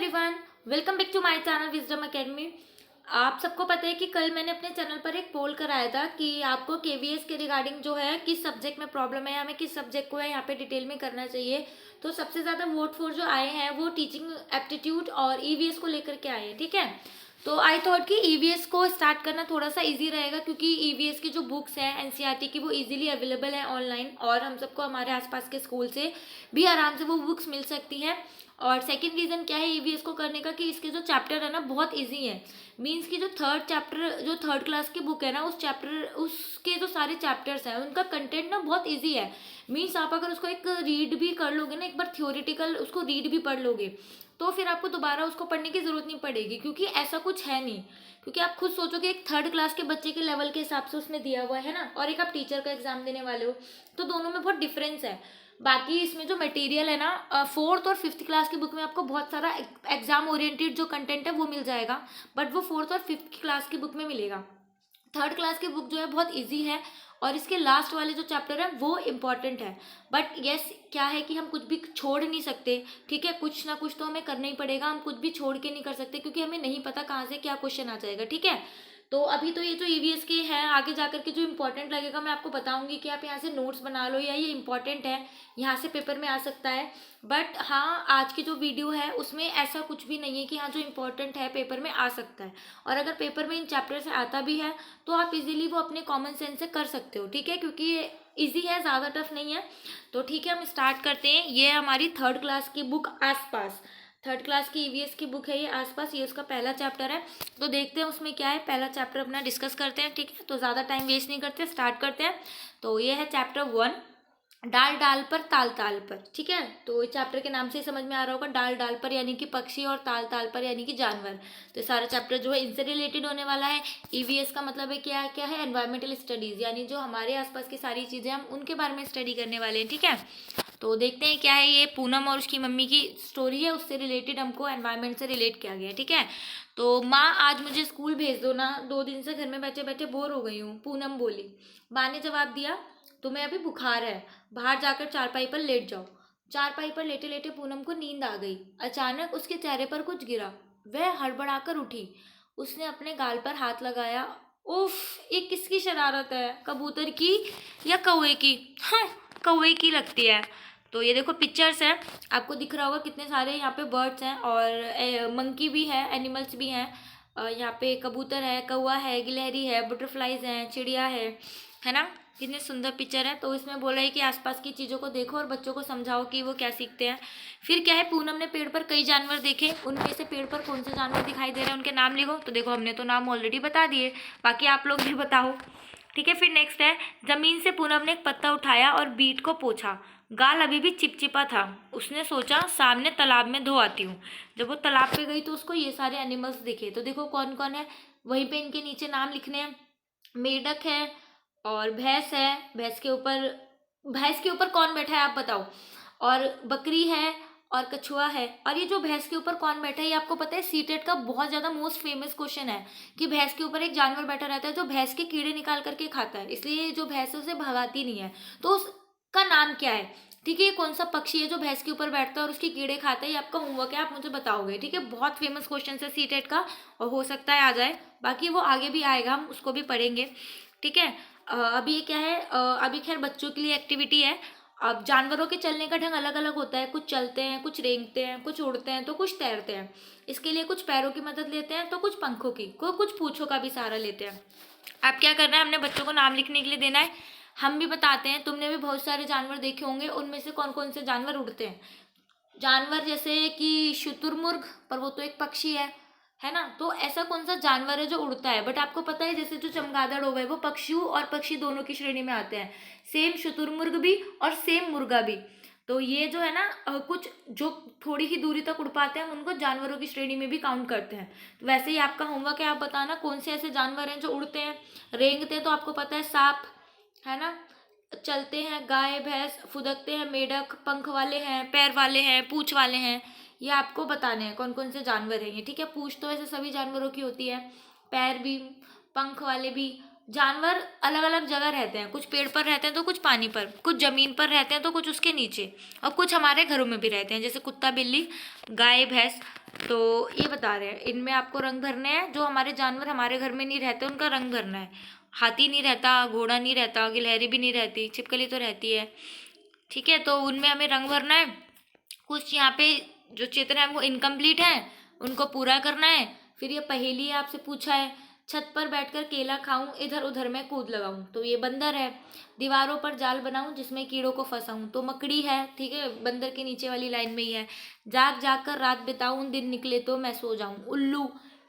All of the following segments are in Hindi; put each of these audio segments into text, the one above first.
Everyone, welcome back to my channel wisdom academy. आप सबको पता है कि कल मैंने अपने चैनल पर एक पोल कराया था कि आपको केवीएस के रिगार्डिंग जो है किस सब्जेक्ट में प्रॉब्लम है, हमें किस सब्जेक्ट को है यहाँ पे डिटेल में करना चाहिए। तो सबसे ज़्यादा वोट फॉर जो आए हैं वो टीचिंग एप्टीट्यूड और ईवीएस को लेकर के आए हैं, ठीक है। तो आई थॉट कि ईवीएस को स्टार्ट करना थोड़ा सा इजी रहेगा क्योंकि ईवीएस की जो बुक्स हैं एनसीईआरटी की वो इजीली अवेलेबल है ऑनलाइन और हम सबको हमारे आसपास के स्कूल से भी आराम से वो बुक्स मिल सकती हैं। और सेकंड रीज़न क्या है ईवीएस को करने का कि इसके जो चैप्टर है ना बहुत इजी है। मीन्स कि जो थर्ड चैप्टर जो थर्ड क्लास की बुक है ना उस चैप्टर उसके जो सारे चैप्टर्स हैं उनका कंटेंट ना बहुत इजी है। मीन्स आप अगर उसको एक रीड भी कर लोगे ना, एक बार थ्योरेटिकल उसको रीड भी पढ़ लोगे तो फिर आपको दोबारा उसको पढ़ने की ज़रूरत नहीं पड़ेगी क्योंकि ऐसा कुछ है नहीं। क्योंकि आप खुद सोचो कि एक थर्ड क्लास के बच्चे के लेवल के हिसाब से उसने दिया हुआ है ना, और एक आप टीचर का एग्जाम देने वाले हो, तो दोनों में बहुत डिफरेंस है। बाकी इसमें जो मटेरियल है ना फोर्थ और फिफ्थ क्लास की बुक में आपको बहुत सारा एग्जाम ओरिएंटेड जो कंटेंट है वो मिल जाएगा, बट वो फोर्थ और फिफ्थ क्लास की बुक में मिलेगा। थर्ड क्लास की बुक जो है बहुत इजी है और इसके लास्ट वाले जो चैप्टर है वो इम्पॉर्टेंट है। बट यस क्या है कि हम कुछ भी छोड़ नहीं सकते, ठीक है, कुछ ना कुछ तो हमें करना ही पड़ेगा, हम कुछ भी छोड़ के नहीं कर सकते क्योंकि हमें नहीं पता कहाँ से क्या क्वेश्चन आ जाएगा, ठीक है। तो अभी तो ये जो ईवीएस के हैं, आगे जाकर के जो इंपॉर्टेंट लगेगा मैं आपको बताऊंगी कि आप यहाँ से नोट्स बना लो या ये इंपॉर्टेंट है यहाँ से पेपर में आ सकता है। बट हाँ, आज की जो वीडियो है उसमें ऐसा कुछ भी नहीं है कि हाँ जो इंपॉर्टेंट है पेपर में आ सकता है, और अगर पेपर में इन चैप्टर से आता भी है तो आप इजीली वो अपने कॉमन सेंस से कर सकते हो, ठीक है, क्योंकि ये ईजी है, ज़्यादा टफ नहीं है। तो ठीक है, हम स्टार्ट करते हैं। ये हमारी थर्ड क्लास की बुक आसपास, थर्ड क्लास की ईवीएस की बुक है ये आसपास, ये उसका पहला चैप्टर है। तो देखते हैं उसमें क्या है, पहला चैप्टर अपना डिस्कस करते हैं, ठीक है। तो ज़्यादा टाइम वेस्ट नहीं करते, स्टार्ट करते हैं। तो ये है चैप्टर 1, डाल डाल पर ताल ताल पर, ठीक है। तो इस चैप्टर के नाम से ही समझ में आ रहा होगा, डाल डाल पर यानी कि पक्षी और ताल ताल पर यानी कि जानवर। तो सारा चैप्टर जो है इनसे रिलेटेड होने वाला है। ईवीएस का मतलब है क्या क्या है, एनवायरमेंटल स्टडीज़, यानी जो हमारे आसपास की सारी चीज़ें हम उनके बारे में स्टडी करने वाले हैं, ठीक है। तो देखते हैं क्या है, ये पूनम और उसकी मम्मी की स्टोरी है, उससे रिलेटेड हमको एनवायरनमेंट से रिलेट किया गया है, ठीक है। तो माँ आज मुझे स्कूल भेज दो ना, 2 दिन से घर में बैठे बैठे बोर हो गई हूँ, पूनम बोली। माँ ने जवाब दिया, तुम्हें अभी बुखार है, बाहर जाकर चारपाई पर लेट जाओ। चारपाई पर लेटे लेटे पूनम को नींद आ गई। अचानक उसके चेहरे पर कुछ गिरा, वह हड़बड़ाकर उठी। उसने अपने गाल पर हाथ लगाया। उफ, ये किसकी शरारत है, कबूतर की या कौवे की? हाँ, कौवे की लगती है। तो ये देखो पिक्चर्स हैं, आपको दिख रहा होगा कितने सारे यहाँ पे बर्ड्स हैं और मंकी भी है, एनिमल्स भी हैं। यहाँ पे कबूतर है, कौवा है, गिलहरी है, बटरफ्लाइज हैं, चिड़िया है ना। कितने सुंदर पिक्चर है। तो इसमें बोला है कि आसपास की चीज़ों को देखो और बच्चों को समझाओ कि वो क्या सीखते हैं। फिर क्या है, पूनम ने पेड़ पर कई जानवर देखे, उनमें से पेड़ पर कौन से जानवर दिखाई दे रहे हैं उनके नाम लिखो। तो देखो हमने तो नाम ऑलरेडी बता दिए, बाकी आप लोग भी बताओ, ठीक है। फिर नेक्स्ट है, जमीन से पूनम ने एक पत्ता उठाया और बीट को पोंछा। गाल अभी भी चिपचिपा था। उसने सोचा सामने तालाब में धो आती हूँ। जब वो तालाब पे गई तो उसको ये सारे एनिमल्स दिखे। तो देखो कौन कौन है, वहीं पे इनके नीचे नाम लिखने हैं। मेढक है और भैंस है, भैंस के ऊपर कौन बैठा है आप बताओ। और बकरी है और कछुआ है। और ये जो भैंस के ऊपर कौन बैठा है ये आपको पता है, सीटेट का बहुत ज़्यादा मोस्ट फेमस क्वेश्चन है कि भैंस के ऊपर एक जानवर बैठा रहता है जो भैंस के कीड़े निकाल करके खाता है, इसलिए जो भैंस है उसे भगाती नहीं है। तो उसका नाम क्या है, ठीक है। ये कौन सा पक्षी है जो भैंस के ऊपर बैठता है और उसके कीड़े खाता है, ये आपका होमवर्क है, आप मुझे बताओगे, ठीक है। बहुत फेमस क्वेश्चन है सीटेट का और हो सकता है आ जाए, बाकी वो आगे भी आएगा, हम उसको भी पढ़ेंगे, ठीक है। अभी ये क्या है, अभी खैर बच्चों के लिए एक्टिविटी है। अब जानवरों के चलने का ढंग अलग अलग होता है, कुछ चलते हैं, कुछ रेंगते हैं, कुछ उड़ते हैं, तो कुछ तैरते हैं। इसके लिए कुछ पैरों की मदद लेते हैं तो कुछ पंखों की, कुछ पूंछों का भी सहारा लेते हैं। अब क्या करना है, हमने बच्चों को नाम लिखने के लिए देना है। हम भी बताते हैं, तुमने भी बहुत सारे जानवर देखे होंगे, उनमें से कौन कौन से जानवर उड़ते हैं। जानवर जैसे कि शुतुरमुर्ग, पर वो तो एक पक्षी है ना। तो ऐसा कौन सा जानवर है जो उड़ता है, बट आपको पता है जैसे जो चमगादड़ हो गए वो पक्षियों और पक्षी दोनों की श्रेणी में आते हैं, सेम शुतुरमुर्ग भी और सेम मुर्गा भी। तो ये जो है ना कुछ जो थोड़ी ही दूरी तक उड़ पाते हैं हम उनको जानवरों की श्रेणी में भी काउंट करते हैं। तो वैसे ही आपका होमवर्क है, आप बताना कौन से ऐसे जानवर हैं जो उड़ते हैं, रेंगते हैं तो आपको पता है सांप, है ना, चलते हैं गाय भैंस, फुदकते हैं मेढक, पंख वाले हैं, पैर वाले हैं, पूंछ वाले हैं। ये आपको बताने हैं कौन कौन से जानवर हैं ये, ठीक है। पूंछ तो ऐसे सभी जानवरों की होती है, पैर भी, पंख वाले भी। जानवर अलग अलग जगह रहते हैं, कुछ पेड़ पर रहते हैं तो कुछ पानी पर, कुछ जमीन पर रहते हैं तो कुछ उसके नीचे, और कुछ हमारे घरों में भी रहते हैं जैसे कुत्ता बिल्ली, गाय भैंस, तो ये बता रहे हैं इनमें आपको रंग भरने हैं, जो हमारे जानवर हमारे घर में नहीं रहते उनका रंग भरना है। हाथी नहीं रहता, घोड़ा नहीं रहता, गिलहरी भी नहीं रहती, छिपकली तो रहती है। ठीक है, तो उनमें हमें रंग भरना है। कुछ यहाँ पे जो चित्र है वो इनकम्प्लीट है, उनको पूरा करना है। फिर ये पहेली है, आपसे पूछा है छत पर बैठकर केला खाऊं, इधर उधर मैं कूद लगाऊं, तो ये बंदर है। दीवारों पर जाल बनाऊं जिसमें कीड़ों को फंसाऊं, तो मकड़ी है। ठीक है, बंदर के नीचे वाली लाइन में ही है। जाग जाग कर रात बिताऊं, दिन निकले तो मैं सो जाऊं। उल्लू,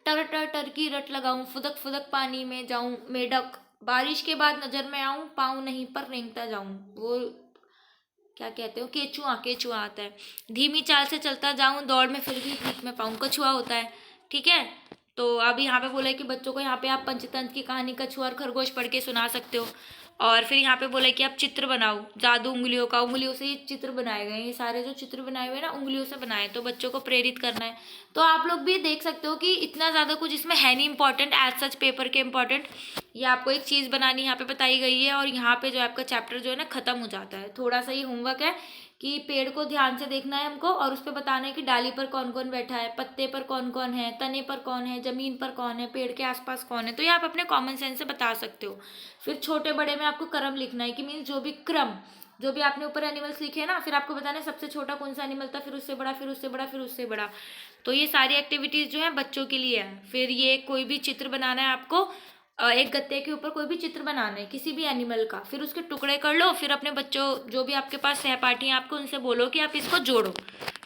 टर टर टर की रट लगाऊं, फुदक फुदक पानी में जाऊं। मेढक, बारिश के बाद नजर में आऊं, पाऊं नहीं पर रेंगता जाऊं। वो क्या कहते हो, केचुआ, केचुआ आता है। धीमी चाल से चलता जाऊं, दौड़ में फिर भी भीख में पाऊं, कछुआ होता है। ठीक है, तो अब यहाँ पे बोला है कि बच्चों को यहाँ पे आप पंचतंत्र की कहानी कछुआ और खरगोश पढ़ के सुना सकते हो। और फिर यहाँ पे बोला है कि आप चित्र बनाओ, जादू उंगलियों का, उंगलियों से ये चित्र बनाए गए हैं। ये सारे जो चित्र बनाए हुए हैं ना, उंगलियों से बनाए, तो बच्चों को प्रेरित करना है। तो आप लोग भी देख सकते हो कि इतना ज़्यादा कुछ इसमें है नहीं इंपॉर्टेंट एज सच पेपर के इम्पॉर्टेंट। ये आपको एक चीज़ बनानी यहाँ पे बताई गई है, और यहाँ पे जो आपका चैप्टर जो है ना खत्म हो जाता है। थोड़ा सा ये होमवर्क है कि पेड़ को ध्यान से देखना है हमको, और उस पर बताना है कि डाली पर कौन कौन बैठा है, पत्ते पर कौन कौन है, तने पर कौन है, जमीन पर कौन है, पेड़ के आसपास कौन है। तो ये आप अपने कॉमन सेंस से बता सकते हो। फिर छोटे बड़े में आपको क्रम लिखना है कि मीन्स जो भी क्रम, जो भी आपने ऊपर एनिमल्स लिखे हैं ना, फिर आपको बताना है सबसे छोटा कौन सा एनिमल था, फिर उससे बड़ा, फिर उससे बड़ा, फिर उससे बड़ा। तो ये सारी एक्टिविटीज़ जो है बच्चों के लिए है। फिर ये कोई भी चित्र बनाना है आपको, एक गत्ते के ऊपर कोई भी चित्र बनाना है किसी भी एनिमल का, फिर उसके टुकड़े कर लो। फिर अपने बच्चों, जो भी आपके पास सहपाठी हैं आपको, उनसे बोलो कि आप इसको जोड़ो।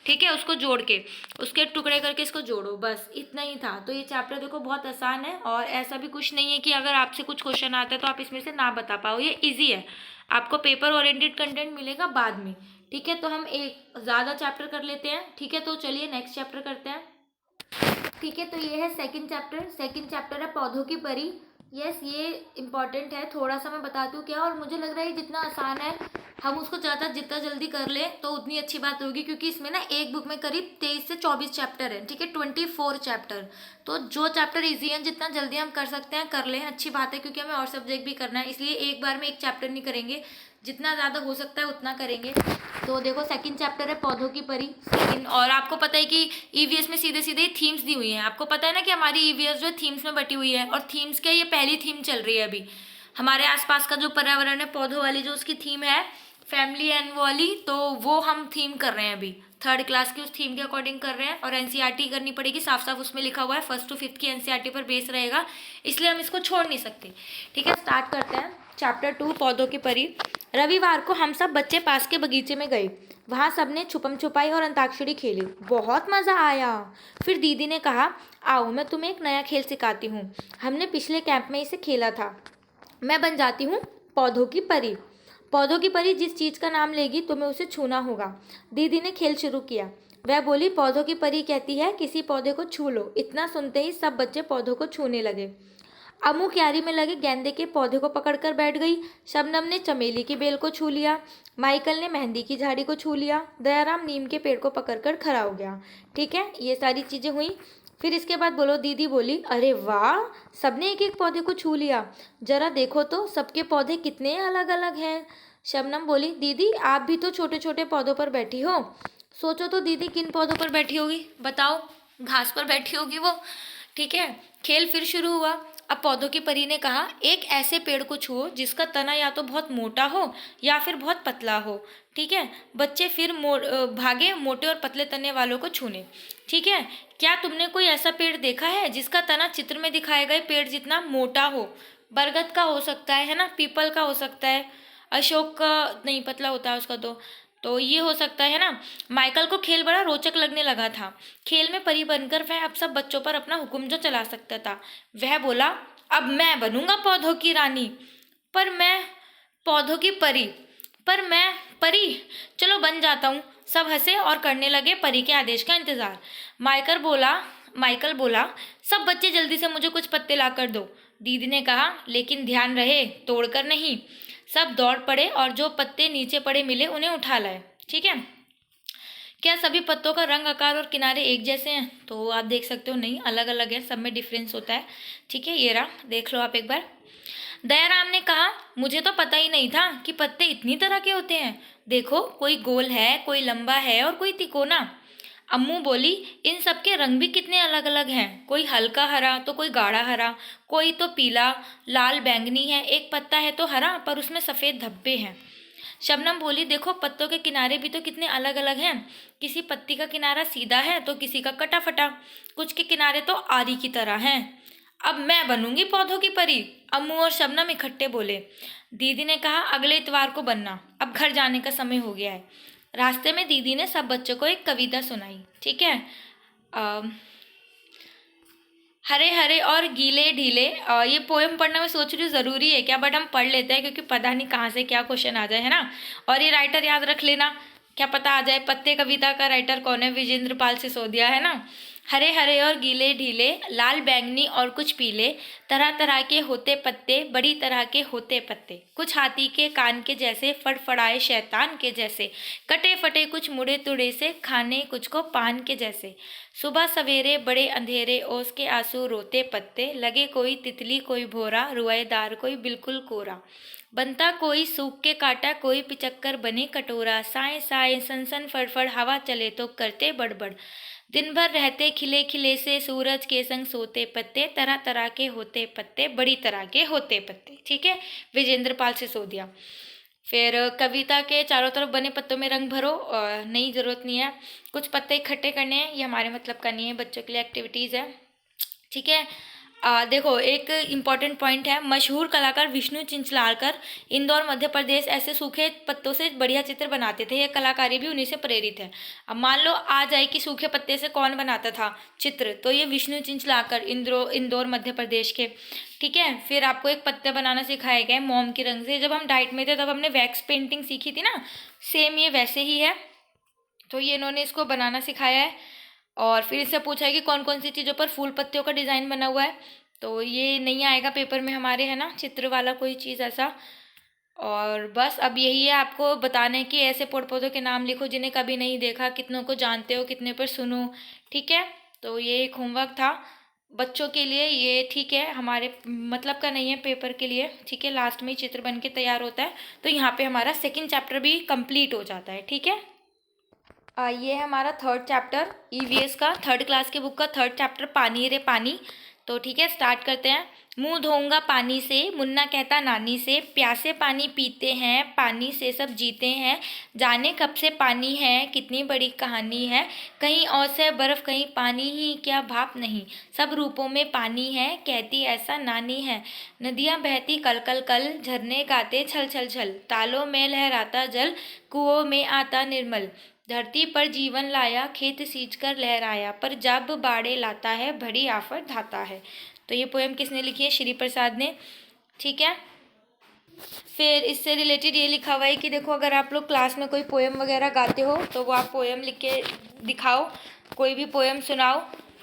ठीक है, उसको जोड़ के उसके टुकड़े करके इसको जोड़ो, बस इतना ही था। तो ये चैप्टर देखो बहुत आसान है, और ऐसा भी कुछ नहीं है कि अगर आपसे कुछ क्वेश्चन आता है तो आप इसमें से ना बता पाओ। ये इजी है, आपको पेपर ओरिएंटेड कंटेंट मिलेगा बाद में। ठीक है, तो हम एक ज़्यादा चैप्टर कर लेते हैं। ठीक है, तो चलिए नेक्स्ट चैप्टर करते हैं। ठीक है, तो ये है सेकंड चैप्टर। सेकंड चैप्टर है पौधों की परी। यस, ये इम्पॉर्टेंट है, थोड़ा सा मैं बताती हूँ क्या। और मुझे लग रहा है जितना आसान है हम उसको ज़्यादा जितना जल्दी कर लें तो उतनी अच्छी बात होगी, क्योंकि इसमें ना एक बुक में करीब 23 से 24 चैप्टर है। ठीक है, 24 चैप्टर। तो जो चैप्टर ईजी है जितना जल्दी हम कर सकते हैं कर लें, अच्छी बात है, क्योंकि हमें और सब्जेक्ट भी करना है। इसलिए एक बार में एक चैप्टर नहीं करेंगे, जितना ज़्यादा हो सकता है उतना करेंगे। तो देखो सेकंड चैप्टर है पौधों की परी। सेकंड, और आपको पता है कि ईवीएस में सीधे सीधे थीम्स दी हुई हैं। आपको पता है ना कि हमारी ईवीएस जो थीम्स में बटी हुई है, और थीम्स क्या, ये पहली थीम चल रही है अभी। हमारे आसपास का जो पर्यावरण है, पौधों वाली जो उसकी थीम है, फैमिली एंड वाली, तो वो हम थीम कर रहे हैं अभी। थर्ड क्लास की उस थीम के अकॉर्डिंग कर रहे हैं, और एनसीईआरटी करनी पड़ेगी, साफ साफ उसमें लिखा हुआ है 1st to 5th की एनसीईआरटी पर बेस रहेगा, इसलिए हम इसको छोड़ नहीं सकते। ठीक है, स्टार्ट करते हैं चैप्टर 2 पौधों की परी। रविवार को हम सब बच्चे पास के बगीचे में गए। वहाँ सबने छुपम छुपाई और अंताक्षरी खेली, बहुत मज़ा आया। फिर दीदी ने कहा, आओ मैं तुम्हें एक नया खेल सिखाती हूँ, हमने पिछले कैंप में इसे खेला था। मैं बन जाती हूँ पौधों की परी। पौधों की परी जिस चीज़ का नाम लेगी तुम्हें उसे छूना होगा। दीदी ने खेल शुरू किया। वह बोली, पौधों की परी कहती है किसी पौधे को छू लो। इतना सुनते ही सब बच्चे पौधों को छूने लगे। अमू क्यारी में लगे गेंदे के पौधे को पकड़कर बैठ गई। शबनम ने चमेली की बेल को छू लिया। माइकल ने मेहंदी की झाड़ी को छू लिया। दयाराम नीम के पेड़ को पकड़कर खड़ा हो गया। ठीक है, ये सारी चीज़ें हुई। फिर इसके बाद बोलो, दीदी बोली, अरे वाह, सबने एक एक पौधे को छू लिया, जरा देखो तो सबके पौधे कितने अलग अलग हैं। शबनम बोली, दीदी आप भी तो छोटे छोटे पौधों पर बैठी हो। सोचो तो दीदी किन पौधों पर बैठी होगी, बताओ। घास पर बैठी होगी वो। ठीक है, खेल फिर शुरू हुआ। अब पौधों की परी ने कहा, एक ऐसे पेड़ को छुओ जिसका तना या तो बहुत मोटा हो या फिर बहुत पतला हो। ठीक है, बच्चे फिर भागे मोटे और पतले तने वालों को छूने। ठीक है, क्या तुमने कोई ऐसा पेड़ देखा है जिसका तना चित्र में दिखाए गए पेड़ जितना मोटा हो? बरगद का हो सकता है ना, पीपल का हो सकता है, अशोक का नहीं, पतला होता है उसका तो ये हो सकता है ना। माइकल को खेल बड़ा रोचक लगने लगा था। खेल में परी बनकर वह अब सब बच्चों पर अपना हुक्म जो चला सकता था। वह बोला, अब मैं बनूंगा पौधों की रानी, पर मैं पौधों की परी, पर मैं परी, चलो बन जाता हूँ। सब हंसे और करने लगे परी के आदेश का इंतजार। माइकल बोला, सब बच्चे जल्दी से मुझे कुछ पत्ते ला कर दो। दीदी ने कहा, लेकिन ध्यान रहे तोड़कर नहीं। सब दौड़ पड़े और जो पत्ते नीचे पड़े मिले उन्हें उठा लाए। ठीक है, क्या सभी पत्तों का रंग, आकार और किनारे एक जैसे हैं? तो आप देख सकते हो नहीं, अलग अलग है, सब में डिफरेंस होता है। ठीक है, ये रहा, देख लो आप एक बार। दयाराम ने कहा, मुझे तो पता ही नहीं था कि पत्ते इतनी तरह के होते हैं। देखो, कोई गोल है, कोई लंबा है और कोई तिकोना। अम्मू बोली, इन सब के रंग भी कितने अलग अलग हैं, कोई हल्का हरा तो कोई गाढ़ा हरा, कोई तो पीला लाल बैंगनी है, एक पत्ता है तो हरा पर उसमें सफ़ेद धब्बे हैं। शबनम बोली, देखो पत्तों के किनारे भी तो कितने अलग अलग हैं, किसी पत्ती का किनारा सीधा है तो किसी का कटा फटा, कुछ के किनारे तो आरी की तरह हैं। अब मैं बनूंगी पौधों की परी, अम्मू और शबनम इकट्ठे बोले। दीदी ने कहा, अगले इतवार को बनना, अब घर जाने का समय हो गया है। रास्ते में दीदी ने सब बच्चों को एक कविता सुनाई। ठीक है, हरे हरे और गीले ढीले। ये पोएम पढ़ना मैं सोच रही हूँ ज़रूरी है क्या, बट हम पढ़ लेते हैं क्योंकि पता नहीं कहाँ से क्या क्वेश्चन आ जाए, है ना। और ये राइटर याद रख लेना, क्या पता आ जाए। पत्ते कविता का राइटर कौन है, विजेंद्र पाल सिसोदिया, है ना। हरे हरे और गीले ढीले, लाल बैंगनी और कुछ पीले, तरह तरह के होते पत्ते, बड़ी तरह के होते पत्ते, कुछ हाथी के कान के जैसे, फड़फड़ाए शैतान के जैसे, कटे फटे कुछ मुड़े तुड़े से, खाने कुछ को पान के जैसे। सुबह सवेरे बड़े अंधेरे, ओस के आंसू रोते पत्ते, लगे कोई तितली कोई भोरा, रुआएदार कोई बिल्कुल कोरा, बनता कोई सूख के काटा, कोई पिचक्कर बने कटोरा, साए साए सन फड़फड़, हवा चले तो करते बड़बड़, दिन भर रहते खिले खिले से, सूरज के संग सोते पत्ते, तरह तरह के होते पत्ते, बड़ी तरह के होते पत्ते। ठीक है, विजेंद्र पाल सिसोदिया। फिर कविता के चारों तरफ बने पत्तों में रंग भरो, नहीं ज़रूरत नहीं है। कुछ पत्ते इकट्ठे करने हैं, ये हमारे मतलब का नहीं है, बच्चों के लिए एक्टिविटीज़ है। ठीक है, देखो एक इम्पॉर्टेंट पॉइंट है, मशहूर कलाकार विष्णु चिंचलारकर इंदौर मध्य प्रदेश ऐसे सूखे पत्तों से बढ़िया चित्र बनाते थे, ये कलाकारी भी उन्हीं से प्रेरित है। अब मान लो आ जाए कि सूखे पत्ते से कौन बनाता था चित्र, तो ये विष्णु चिंचलारकर इंदौर मध्य प्रदेश के। ठीक है, फिर आपको एक पत्ते बनाना सिखाया गया है मोम के रंग से। जब हम डाइट में थे तब हमने वैक्स पेंटिंग सीखी थी ना, सेम ये वैसे ही है। तो ये इन्होंने इसको बनाना सिखाया है। और फिर इससे पूछा है कि कौन कौन सी चीज़ों पर फूल पत्तियों का डिज़ाइन बना हुआ है, तो ये नहीं आएगा पेपर में हमारे, है ना, चित्र वाला कोई चीज़ ऐसा। और बस अब यही है आपको बताने कि ऐसे पेड़ पौधों के नाम लिखो जिन्हें कभी नहीं देखा, कितनों को जानते हो, कितने पर सुनो। ठीक है, तो ये एक होमवर्क था बच्चों के लिए ये। ठीक है, हमारे मतलब का नहीं है पेपर के लिए। ठीक है, लास्ट में ही चित्र बन के तैयार होता है, तो यहाँ पे हमारा सेकंड चैप्टर भी कंप्लीट हो जाता है। ठीक है, ये है हमारा थर्ड चैप्टर ईवीएस का, थर्ड क्लास की बुक का थर्ड चैप्टर, पानी रे पानी। तो ठीक है, स्टार्ट करते हैं। मुंह धोऊंगा पानी से, मुन्ना कहता नानी से, प्यासे पानी पीते हैं, पानी से सब जीते हैं, जाने कब से पानी है, कितनी बड़ी कहानी है, कहीं औस है बर्फ़ कहीं पानी ही, क्या भाप नहीं, सब रूपों में पानी है, कहती ऐसा नानी है, नदियाँ बहती कल कल कल, झरने गाते छल छल छल, तालों में लहराता जल, कुओं में आता निर्मल, धरती पर जीवन लाया, खेत सींच कर लहराया, पर जब बाड़े लाता है, बड़ी आफत ढाता है। तो ये पोएम किसने लिखी है, श्री प्रसाद ने। ठीक है, फिर इससे रिलेटेड ये लिखा हुआ है कि देखो अगर आप लोग क्लास में कोई पोएम वगैरह गाते हो तो वो आप पोएम लिख के दिखाओ, कोई भी पोएम सुनाओ।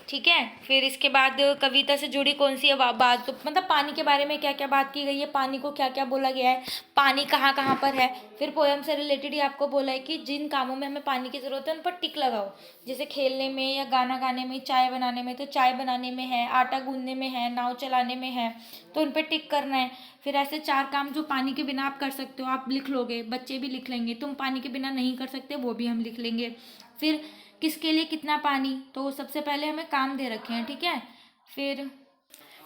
ठीक है, फिर इसके बाद कविता से जुड़ी कौन सी बात, तो मतलब पानी के बारे में क्या क्या बात की गई है, पानी को क्या क्या बोला गया है, पानी कहाँ कहाँ पर है। फिर पोएम से रिलेटेड ही आपको बोला है कि जिन कामों में हमें पानी की ज़रूरत है उन पर टिक लगाओ, जैसे खेलने में या गाना गाने में, चाय बनाने में तो चाय बनाने में है, आटा गूंदने में है, नाव चलाने में है, तो उन पर टिक करना है। फिर ऐसे 4 काम जो पानी के बिना आप कर सकते हो, आप लिख लोगे, बच्चे भी लिख लेंगे। तुम पानी के बिना नहीं कर सकते, वो भी हम लिख लेंगे। फिर किसके लिए कितना पानी, तो सबसे पहले हमें काम दे रखे हैं। ठीक है, फिर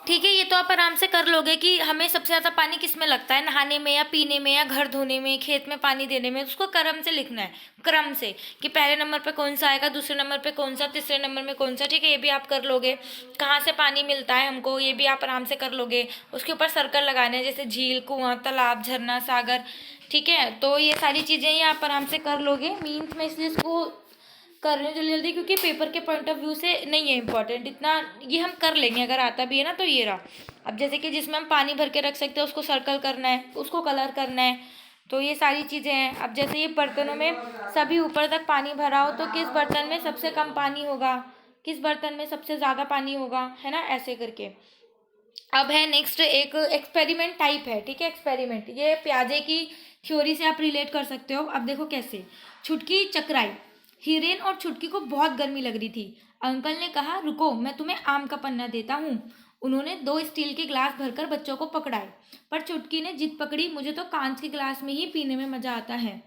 ठीक है, ये तो आप आराम से कर लोगे कि हमें सबसे ज़्यादा पानी किस में लगता है, नहाने में या पीने में या घर धोने में, खेत में पानी देने में। उसको क्रम से लिखना है, क्रम से, कि पहले नंबर पे कौन सा आएगा, दूसरे नंबर पे कौन सा, तीसरे नंबर में कौन सा। ठीक है, ये भी आप कर लोगे। कहाँ से पानी मिलता है हमको, ये भी आप आराम से कर लोगे। उसके ऊपर सर्कल लगाने हैं, जैसे झील, कुआं, तालाब, झरना, सागर। ठीक है, तो ये सारी चीज़ें ये आप आराम से कर लोगे। मीन्स में इसलिए इसको कर रही हूँ जल्दी जल्दी, क्योंकि पेपर के पॉइंट ऑफ व्यू से नहीं है इंपॉर्टेंट इतना, ये हम कर लेंगे अगर आता भी है ना। तो ये रहा, अब जैसे कि जिसमें हम पानी भर के रख सकते हैं उसको सर्कल करना है, उसको कलर करना है। तो ये सारी चीज़ें हैं। अब जैसे ये बर्तनों में सभी ऊपर तक पानी भरा हो, तो किस बर्तन में सबसे कम पानी होगा, किस बर्तन में सबसे ज़्यादा पानी होगा, है ना, ऐसे करके। अब है नेक्स्ट एक एक्सपेरिमेंट टाइप है। ठीक है, एक्सपेरिमेंट, ये प्याजे की थ्योरी से आप रिलेट कर सकते हो। अब देखो कैसे, छुटकी चकराई, हिरेन और छुटकी को बहुत गर्मी लग रही थी। अंकल ने कहा, रुको मैं तुम्हें आम का पन्ना देता हूँ। उन्होंने 2 स्टील के ग्लास भरकर बच्चों को पकड़ाए, पर चुटकी ने जिद पकड़ी, मुझे तो कांच के ग्लास में ही पीने में मजा आता है।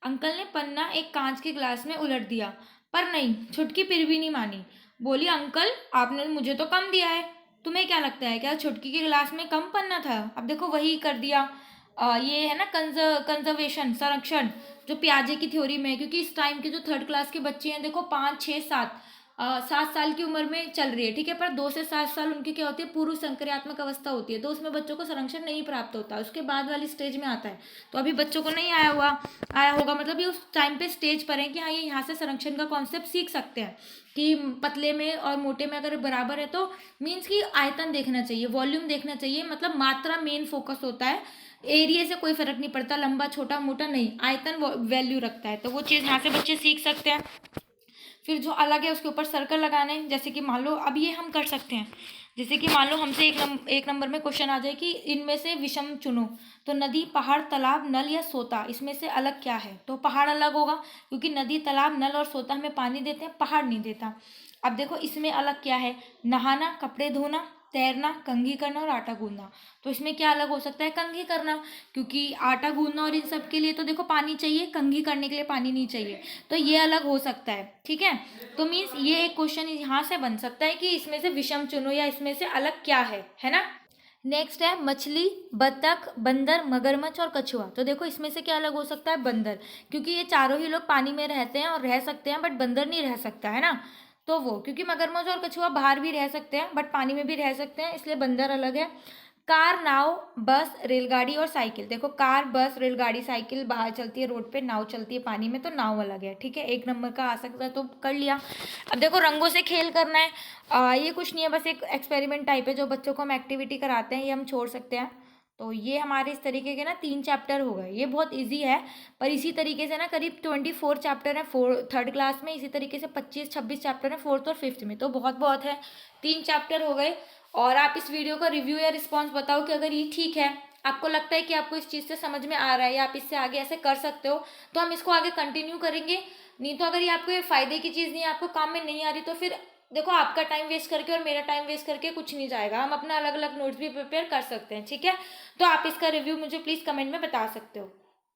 अंकल ने पन्ना एक कांच के ग्लास में उलट दिया, पर नहीं, छुटकी फिर भी नहीं मानी। बोली अंकल आपने मुझे तो कम दिया है, तुम्हें क्या लगता है क्या छुटकी के क्लास में कम पढ़ना था? अब देखो वही कर दिया। ये है ना कंजर्वेशन, संरक्षण, जो पियाजे की थ्योरी में है, क्योंकि इस टाइम के जो थर्ड क्लास के बच्चे हैं देखो 5 6 7 7 साल की उम्र में चल रही है, ठीक है, पर 2 से 7 साल उनकी क्या होती है, पूर्व संक्रियात्मक अवस्था होती है, तो उसमें बच्चों को संरक्षण नहीं प्राप्त होता, उसके बाद वाली स्टेज में आता है। तो अभी बच्चों को नहीं आया होगा, मतलब ये उस टाइम पे स्टेज पर है कि हाँ ये यहाँ से संरक्षण का कॉन्सेप्ट सीख सकते हैं कि पतले में और मोटे में अगर बराबर है तो मीन्स कि आयतन देखना चाहिए, वॉल्यूम देखना चाहिए, मतलब मात्रा मेन फोकस होता है, एरिया से कोई फर्क नहीं पड़ता, लंबा छोटा मोटा नहीं, आयतन वैल्यू रखता है, तो वो चीज़ यहाँ से बच्चे सीख सकते हैं। फिर जो अलग है उसके ऊपर सर्कल लगाने, जैसे कि मान लो अब ये हम कर सकते हैं, जैसे कि मान लो हमसे एक नंबर में क्वेश्चन आ जाए कि इनमें से विषम चुनो, तो नदी पहाड़ तालाब नल या सोता, इसमें से अलग क्या है? तो पहाड़ अलग होगा, क्योंकि नदी तालाब नल और सोता हमें पानी देते हैं, पहाड़ नहीं देता। अब देखो इसमें अलग क्या है, नहाना, कपड़े धोना, तैरना, कंघी करना और आटा गूंदना, तो इसमें क्या अलग हो सकता है, कंघी करना, क्योंकि आटा गूंदना और इन सब के लिए तो देखो पानी चाहिए, कंघी करने के लिए पानी नहीं चाहिए, तो ये अलग हो सकता है, ठीक है। तो मीन्स ये एक क्वेश्चन यहाँ से बन सकता है कि इसमें से विषम चुनो या इसमें से अलग क्या है ना। नेक्स्ट है मछली, बतख, बंदर, मगरमच्छ और कछुआ, तो देखो इसमें से क्या अलग हो सकता है, बंदर, क्योंकि ये चारों ही लोग पानी में रहते हैं और रह सकते हैं, बट बंदर नहीं रह सकता है ना, तो वो, क्योंकि मगरमच्छ और कछुआ बाहर भी रह सकते हैं बट पानी में भी रह सकते हैं, इसलिए बंदर अलग है। कार, नाव, बस, रेलगाड़ी और साइकिल, देखो कार, बस, रेलगाड़ी, साइकिल बाहर चलती है रोड पे, नाव चलती है पानी में, तो नाव अलग है, ठीक है, एक नंबर का आ सकता है तो कर लिया। अब देखो रंगों से खेल करना है, ये कुछ नहीं है, बस एक एक्सपेरिमेंट टाइप है जो बच्चों को हम एक्टिविटी कराते हैं, ये हम छोड़ सकते हैं। तो ये हमारे इस तरीके के ना 3 चैप्टर हो गए, ये बहुत इजी है, पर इसी तरीके से ना करीब 24 चैप्टर है थर्ड क्लास में, इसी तरीके से 25 26 चैप्टर है फोर्थ और फिफ्थ में, तो बहुत बहुत है, 3 चैप्टर हो गए। और आप इस वीडियो का रिव्यू या रिस्पॉन्स बताओ कि अगर ये ठीक है, आपको लगता है कि आपको इस चीज़ से समझ में आ रहा है या आप इससे आगे ऐसे कर सकते हो, तो हम इसको आगे कंटिन्यू करेंगे। नहीं तो अगर ये आपको ये फ़ायदे की चीज़ नहीं है, आपको काम में नहीं आ रही, तो फिर देखो आपका टाइम वेस्ट करके और मेरा टाइम वेस्ट करके कुछ नहीं जाएगा, हम अपना अलग अलग नोट्स भी प्रिपेयर कर सकते हैं, ठीक है। तो आप इसका रिव्यू मुझे प्लीज़ कमेंट में बता सकते हो।